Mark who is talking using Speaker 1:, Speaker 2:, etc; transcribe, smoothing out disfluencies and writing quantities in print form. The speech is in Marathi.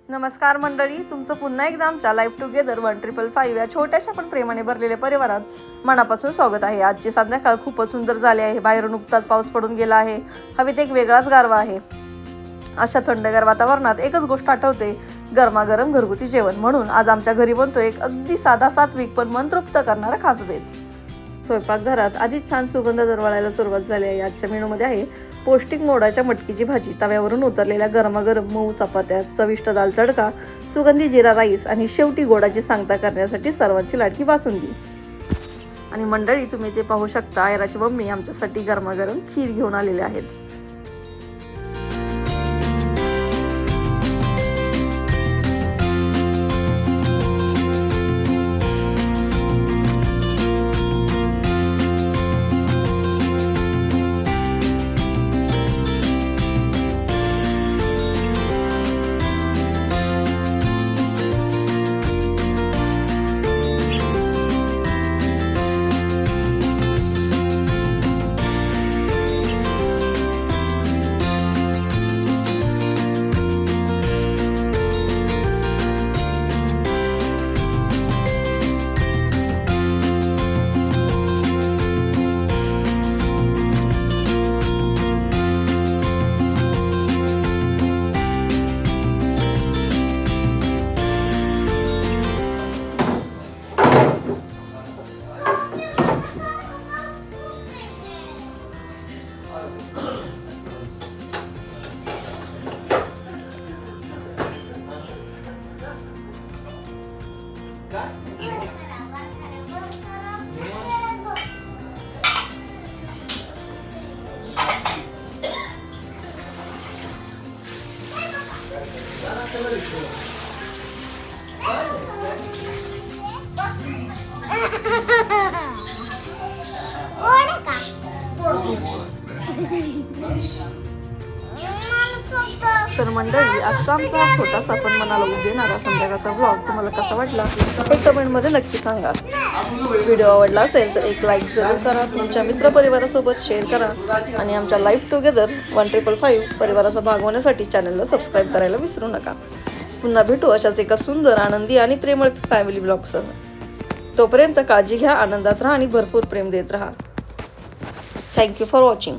Speaker 1: नमस्कार मंडळी, तुमचं पुन्हा एकदा आमच्या लाईफ टुगेदर 1555 या छोट्याशा पण प्रेमाने भरलेल्या परिवारात मनापासून स्वागत आहे। आजची संध्याकाळ खूपच सुंदर झाली आहे। बाहेरून नुकताच पाऊस पडून गेला आहे। हवेत एक वेगळाच गारवा आहे। अशा थंडगार वातावरणात एकच गोष्ट आठवते, गरमागरम घरगुती जेवण। म्हणून आज आमच्या घरी बनतो एक अगदी साधा सात्विक पण मन तृप्त करणारा खास बेत। स्वयंपाकघरात आधीच छान सुगंध दरवळायला सुरुवात झाली आहे। आजच्या मेनूमध्ये आहे पौष्टिक मोडाच्या मटकीची भाजी, तव्यावरून उतरलेल्या गरमागरम मऊ चपात्या, चविष्ट दाल तडका, सुगंधी जिरा राईस आणि शेवटी गोडाची सांगता करण्यासाठी सर्वांची लाडकी बासुंदी। आणि मंडळी, तुम्ही ते पाहू शकता, आयराची मम्मी आमच्यासाठी गरमागरम खीर घेऊन आलेले आहेत। तर मंडळी, आजचा आमचा छोटासा पण मनाला उदेणारा संध्याकाळचा ब्लॉग तुम्हाला कसा वाटला हे कमेंटमध्ये नक्की सांगा। व्हिडिओ आवडला असेल तर एक लाईक जरूर करा, तुमच्या मित्रपरिवारासोबत शेअर करा आणि आमच्या लाईफ टुगेदर 1555 परिवाराचा भाग होण्यासाठी चॅनलला सबस्क्राईब करायला विसरू नका। पुन्हा भेटू अशाच एका सुंदर, आनंदी आणि प्रेमळ फॅमिली ब्लॉगसह। तोपर्यंत काळजी घ्या, आनंदात राहा आणि भरपूर प्रेम देत राहा। Thank you for watching.